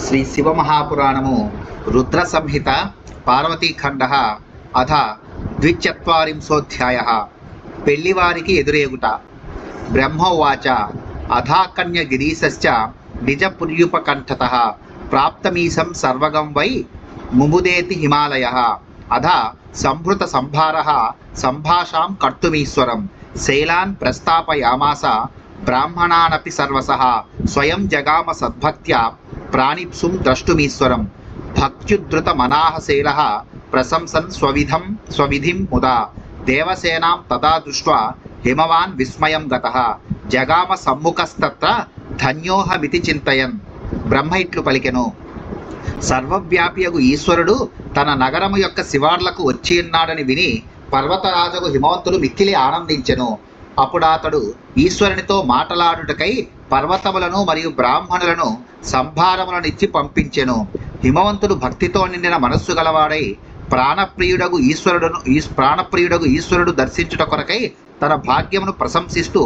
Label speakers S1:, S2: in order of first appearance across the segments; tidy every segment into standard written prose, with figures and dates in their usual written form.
S1: శ్రీ శివమహాపురాణము రుద్ర సంహిత పార్వతీఖండ అథ ద్విచత్వారింశోధ్యాయ పెళ్లివారికి ఎదురేగుట. బ్రహ్మోవాచ అథాకన్య గిరీశశ్చ నిజపుర్యుపకంఠత ప్రాప్తమీశం సర్వగం వై ముముదేతి హిమాలయ అధ సంభృత సంభార సంభాషాం కర్తుమీశ్వరం శైలాన్ ప్రస్తాపయామాస బ్రాహ్మణానపి సర్వసః స్వయం జగామ సద్భక్త్యా ప్రాణిప్సుం ద్రష్టుమీశ్వరం భక్త్యుద్ధృత మనాహశైల ప్రశంసన్ స్వవిధిం ముదా దేవసేనాం తదా దృష్ట్వా హిమవాన్ విస్మయం గతః జగామ సమ్ముఖస్తత్ర ధన్యోహమితి చింతయన్. బ్రహ్మ ఇట్లు పలికెను, సర్వవ్యాపియగు ఈశ్వరుడు తన నగరము యొక్క శివార్లకు వచ్చి ఉన్నాడని విని పర్వతరాజగు హిమవంతుడు మిక్కిలి ఆనందించెను. అప్పుడు అతడు ఈశ్వరునితో మాటలాడుటకై పర్వతములను మరియు బ్రాహ్మణులను సంభారములనిచ్చి పంపించెను. హిమవంతుడు భక్తితో నిండిన మనస్సు గలవాడై ప్రాణప్రియుడగు ఈశ్వరుడు దర్శించుట కొరకై తన భాగ్యమును ప్రశంసిస్తూ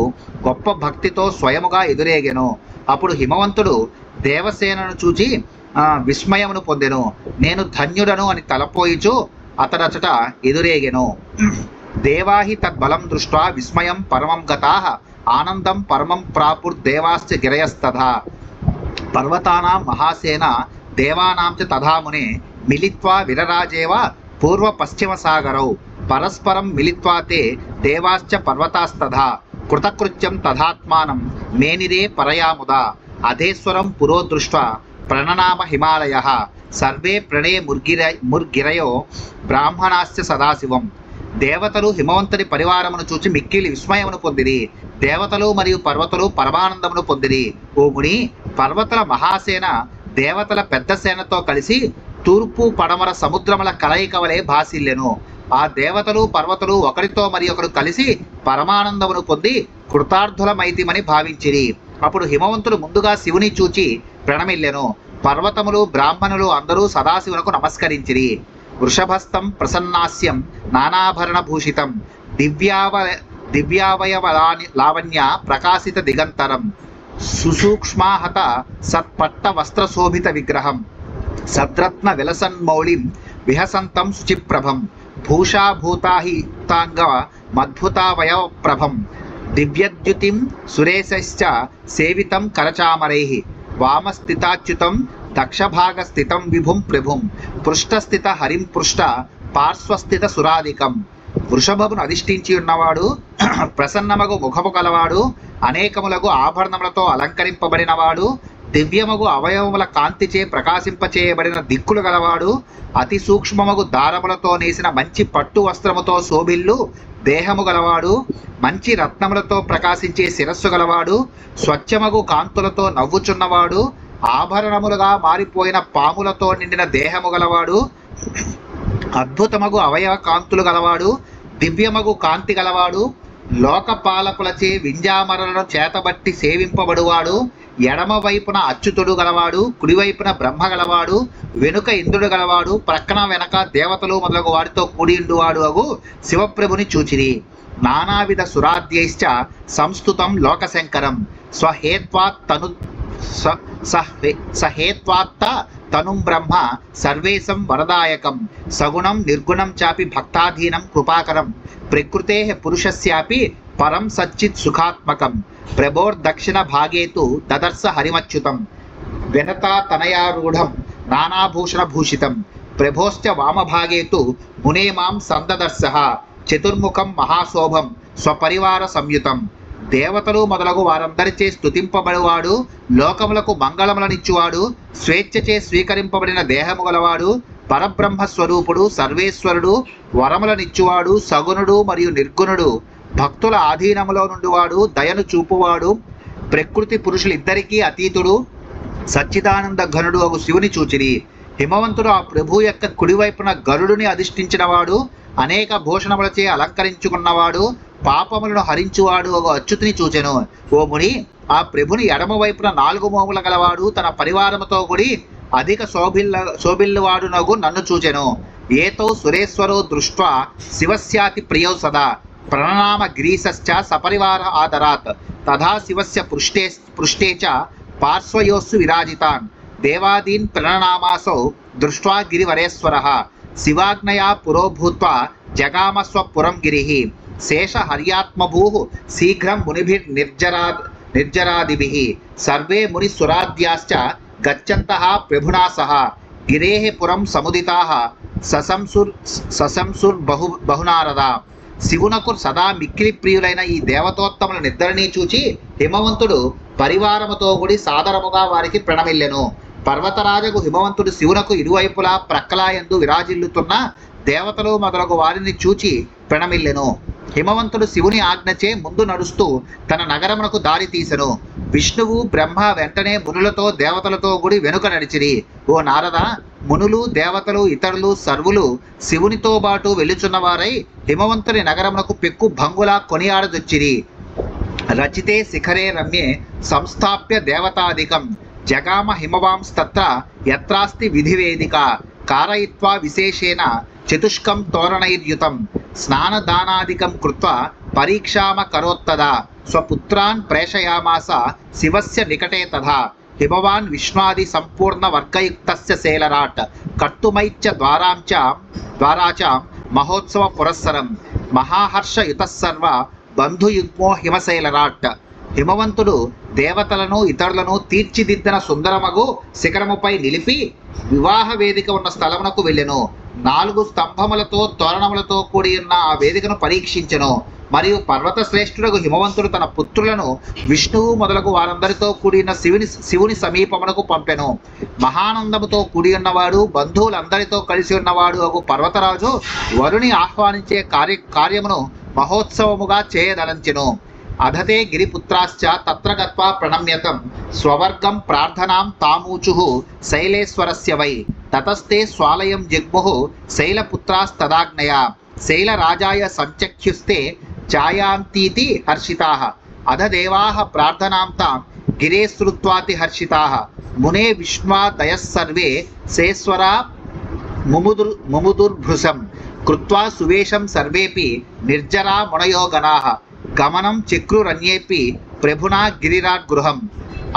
S1: గొప్ప భక్తితో స్వయముగా ఎదురేగెను. అప్పుడు హిమవంతుడు దేవసేనను చూచి విస్మయమును పొందెను. నేను ధన్యుడను అని తలపోయిచు అతడచట ఎదురేగెను. దేవాహి తద్బలం దృష్ట్వా విస్మయం పరమం గతాః ఆనందం పరమం ప్రాపుర్దేవాశ్చ గిరయస్తథా పర్వతానాం మహాసేన దేవానాం చ తథా మునే మిలిత్వా విరరాజేవ పూర్వ పశ్చిమ సాగరౌ పరస్పరం మిలిత్వా తే దేవాశ్చ పర్వతాస్తథా కృతకృత్యం తథాత్మానం మేనిరే పరయాముదా అధేశ్వరం పురో దృష్ట్వా ప్రణనామ హిమాలయః సర్వే ప్రణే ముర్గిరయో బ్రాహ్మణాశ్చ సదాశివం. దేవతలు హిమవంతుని పరివారమును చూచి మిక్కిలి విస్మయమును పొందిరి. దేవతలు మరియు పర్వతలు పరమానందమును పొందిరి. ఓ ముని, పర్వతల మహాసేన దేవతల పెద్ద సేనతో కలిసి తూర్పు పడమర సముద్రముల కలయిక వలె భాసిల్లెను. ఆ దేవతలు పర్వతలు ఒకరితో మరి ఒకరు కలిసి పరమానందమును పొంది కృతార్థులమైతిమని భావించిరి. అప్పుడు హిమవంతుడు ముందుగా శివుని చూచి ప్రణమిల్లెను. పర్వతములు బ్రాహ్మణులు అందరూ సదాశివునకు నమస్కరించిరి. వృషభస్థం ప్రసన్నాస్యం నానాభరణభూషితం దివ్యావయవ లావణ్య ప్రకాశిత దిగంతరం సుసూక్ష్మాహత సత్పట్ట వస్త్రశోభిత విగ్రహం సద్రత్న విలసన్మౌళిం విహసంతం శుచిప్రభం భూషాభూతాహితాంగ మద్భుతావయవప్రభం దివ్యద్యుతిం సురేశశ్చ సేవితం కరచామరైః వామస్థితాచ్యుతం దక్షభాగస్థితం విభుం ప్రభుం పృష్ఠస్థిత హరిం పృష్ఠ పార్శ్వస్థిత సురాధికం. వృషభమును అధిష్ఠించి ఉన్నవాడు, ప్రసన్నమగు ముఖము కలవాడు, అనేకములకు ఆభరణములతో అలంకరింపబడినవాడు, దివ్యమగు అవయవముల కాంతిచే ప్రకాశింపచేయబడిన దిక్కులు గలవాడు, అతి సూక్ష్మమగు దారములతో నేసిన మంచి పట్టు వస్త్రముతో శోభిల్లు దేహము గలవాడు, మంచి రత్నములతో ప్రకాశించే శిరస్సు గలవాడు, స్వచ్ఛమగు కాంతులతో నవ్వుచున్నవాడు, ఆభరణములుగా మారిపోయిన పాములతో నిండిన దేహము గలవాడు, అద్భుతమగు అవయవ కాంతులు గలవాడు, దివ్యమగు కాంతి గలవాడు, లోకపాలకులచే వింజామరలను చేతబట్టి సేవింపబడువాడు, ఎడమ వైపున అచ్యుతుడు గలవాడు, కుడివైపున బ్రహ్మ గలవాడు, వెనుక ఇంద్రుడు గలవాడు, ప్రక్కన వెనక దేవతలు మొదలగు వారితో కూడి ఉండువాడు అగు శివప్రభుని చూచిరి. నానావిధ సురాద్యైశ్చ సంస్తుతం లోకశంకరం సహేత్వాత్త తనుం బ్రహ్మ సర్వేశం వరదాయకం సగుణం నిర్గుణం చాపి భక్తాధీనం కృపాకరం ప్రకృతే పురుషస్యాపి పరం సచ్చిత్ సుఖాత్మకం ప్రభోర్దక్షిణ భాగేతు దదర్శ హరిమచ్యుతం వినతా తనయారూఢం నానాభూషణ భూషితం ప్రభోశ్చ వామభాగేతు మునే మాం సందదర్శః చతుర్ముఖం మహాశోభం స్వపరివార సంయుతం. దేవతలు మొదలగు వారందరిచే స్తుతింపబడివాడు, లోకములకు మంగళములనిచ్చువాడు, స్వేచ్ఛచే స్వీకరింపబడిన దేహము గలవాడు, పరబ్రహ్మ స్వరూపుడు, సర్వేశ్వరుడు, వరములనిచ్చువాడు, సగుణుడు మరియు నిర్గుణుడు, భక్తుల ఆధీనములో నుండివాడు, దయను చూపువాడు, ప్రకృతి పురుషులిద్దరికీ అతీతుడు, సచ్చిదానంద ఘనుడు అగు శివుని చూచిరి. హిమవంతుడు ఆ ప్రభు యొక్క కుడివైపున గరుడుని అధిష్ఠించినవాడు, అనేక భూషణములచే అలంకరించుకున్నవాడు, పాపములను హరించువాడు ఒక అచ్యుతిని చూచెను. ఓ ముని, ఆ ప్రభుని ఎడమ వైపున 4 మోముల గలవాడు, తన పరివారముతో కూడి అధిక శోభిల్లువాడునగు నన్ను చూచెను. ఏతో సురేశ్వరో దృష్ట్వా శివస్యాతి ప్రియౌ సదా ప్రణనామ గిరీశశ్చ సపరివార ఆదరాత్ తథా శివస్య పృష్ఠే చ పార్శ్వయోస్సు విరాజితాన్ దేవాదీన్ ప్రణనామాసౌ దృష్ట్వా గిరివరేశ్వరః శివాజ్ఞయా పురో భూత్వా జగామస్వపురం గిరిః శేష హర్యాత్మభూః శీఘ్రం నిర్జరాదిభిః సర్వే మునిసురాద్యాశ్చ గచ్చन्तః ప్రభునా సహ గిరేః పురం సముదితాః సశంసుర్ బహునారద. శివునకు సదా మిక్కిలి ప్రియులైన ఈ దేవతోత్తములనిద్దరినీ చూచి హిమవంతుడు పరివారముతో కూడి సాదరముగా వారికి ప్రణమిల్లెను. పర్వతరాజకు హిమవంతుడు శివునకు ఇరువైపులా ప్రక్కలాయందు విరాజిల్లుతున్న దేవతలు మొదలగు వారిని చూచి ప్రణమిల్లెను. హిమవంతుడు శివుని ఆజ్ఞచే ముందు నడుస్తూ తన నగరమునకు దారి తీసెను. విష్ణువు బ్రహ్మ వెంటనే మునులతో దేవతలతో కూడి వెనుక నడిచిరి. ఓ నారద, మునులు దేవతలు ఇతరులు సర్వులు శివునితో బాటు వెళ్ళుచున్నవారై హిమవంతుని నగరమునకు పెక్కు భంగులా కొనియాడదొచ్చిరి. రచితే శిఖరే రమ్యే సంస్థాప్య దేవతాదికం జగామ హిమవాంస్తత్ర యత్రాస్తి విధివేదిక కారయిత్వా విశేషేణ చతుష్కం తోరణైర్యుతం స్నానదానాదికం కృత్వా పరీక్షామ కరోత్తదా స్వపుత్రాన్ ప్రేషయామాస శివస్య నికటే తథా హిమవాన్ విష్ణాది సంపూర్ణ వర్గయుక్తస్య శైలరాట్ కర్తుమైచ్చ ద్వారాచాం మహోత్సవ పురస్సరం మహాహర్షయుతః సర్వ బంధుయుగ్మో హిమశైలరాట్. హిమవంతుడు దేవతలను ఇతరులను తీర్చిదిద్దిన సుందరమగు శిఖరముపై నిలిపి వివాహ వేదిక ఉన్న స్థలమునకు వెళ్ళెను. 4 స్తంభములతో తోరణములతో కూడి ఉన్న ఆ వేదికను పరీక్షించెను. మరియు పర్వత శ్రేష్ఠుడకు హిమవంతుడు తన పుత్రులను విష్ణువు మొదలగు వారందరితో కూడిన శివుని సమీపమునకు పంపెను. మహానందముతో కూడి ఉన్నవాడు బంధువులందరితో కలిసి ఉన్నవాడు అగు పర్వతరాజు వరుని ఆహ్వానించే కార్యమును మహోత్సవముగా చేయదలంచెను. అధతే గిరిపుత్రాశ్చ తత్ర గత్వా ప్రణమ్యతం స్వవర్గం ప్రార్థనాం తామూచుః శైలేశ్వరస్య వై తతస్తే స్వాలయం జగ్ముః శైలపుత్రాస్తదాజ్ఞయా శైలరాజాయ సంచక్ష్యుస్తే ఛాయాంతీతి హర్షితాః అధ దేవాః ప్రార్థనాం తాం గిరే శ్రుత్వాతి హర్షితాః మునే విష్ణ్వాదయః సర్వే శేశ్వరా ముముదుర్భృశం కృత్వా సువేషం సర్వేపి నిర్జరా మునయో గణాః గమనం చక్రురన్యేపి ప్రభునా గిరిరాట్ గృహం.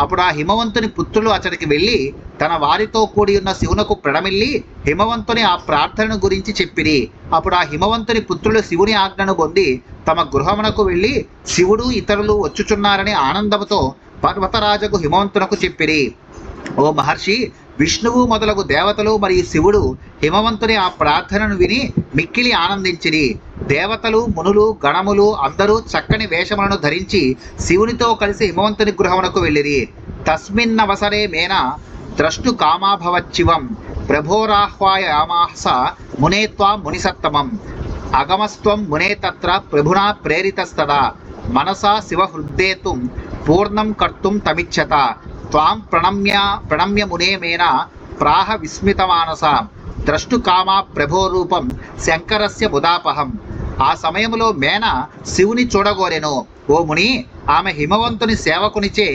S1: అప్పుడు ఆ హిమవంతుని పుత్రులు అతడికి వెళ్ళి తన వారితో కూడి ఉన్న శివునకు ప్రణమిల్లి హిమవంతుని ఆ ప్రార్థనను గురించి చెప్పిరి. అప్పుడు ఆ హిమవంతుని పుత్రులు శివుని ఆజ్ఞను పొంది తమ గృహమునకు వెళ్ళి శివుడు ఇతరులు వచ్చుచున్నారని ఆనందముతో పర్వతరాజకు హిమవంతునకు చెప్పిరి. ఓ మహర్షి, విష్ణువు మొదలగు దేవతలు మరియు శివుడు హిమవంతుని ఆ ప్రార్థనను విని మిక్కిలి ఆనందించిరి. దేవతలు మునులు గణములు అందరూ చక్కని వేషములను ధరించి శివునితో కలిసి హిమవంతుని గృహమునకు వెళ్ళిరి. తస్మిన్నవసరే మేన ద్రష్టు కామాభవచ్చివం ప్రభోరాహ్వాయామాస మునేత్వా మునిసత్తమం అగమస్త్వం మునే తత్ర ప్రభునా ప్రేరితస్తదా మనసా శివ హృద్దేతుం పూర్ణం కర్తుం తమిచ్చత త్వాం ప్రణమ్య మునే మేన ప్రాహ విస్మితమానస ద్రష్టు కామా ప్రభోరూపం శంకరస్య బుధాపహం. ఆ సమయంలో మేన శివుని చూడగోరెను. ఓ ముని, ఆమె హిమవంతుని సేవకునిచే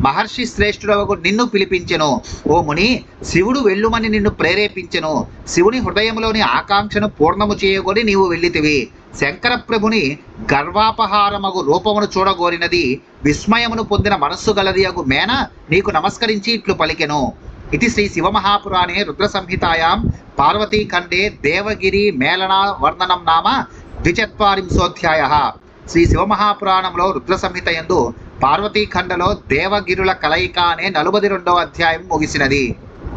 S1: మహర్షి శ్రేష్ఠుడవగు నిన్ను పిలిపించెను. ఓ ముని, శివుడు వెళ్ళుమని నిన్ను ప్రేరేపించెను. శివుని హృదయంలోని ఆకాంక్షను పూర్ణము చేయగొని నీవు వెళ్ళితివి. శంకర ప్రభుని గర్వాపహారమగు రూపమును చూడగోరినది విస్మయమును పొందిన మనస్సు గలది అగు మేన నీకు నమస్కరించి ఇట్లు పలికెను. ఇది శ్రీ శివమహాపురాణే రుద్ర సంహితాయాం పార్వతీఖండే దేవగిరి మేళనా వర్ణనం నామ 42వ. శ్రీ శివమహాపురాణంలో రుద్ర సంహిత యందు పార్వతీఖండలో దేవగిరుల కలయిక అనే 42వ అధ్యాయం ముగిసినది.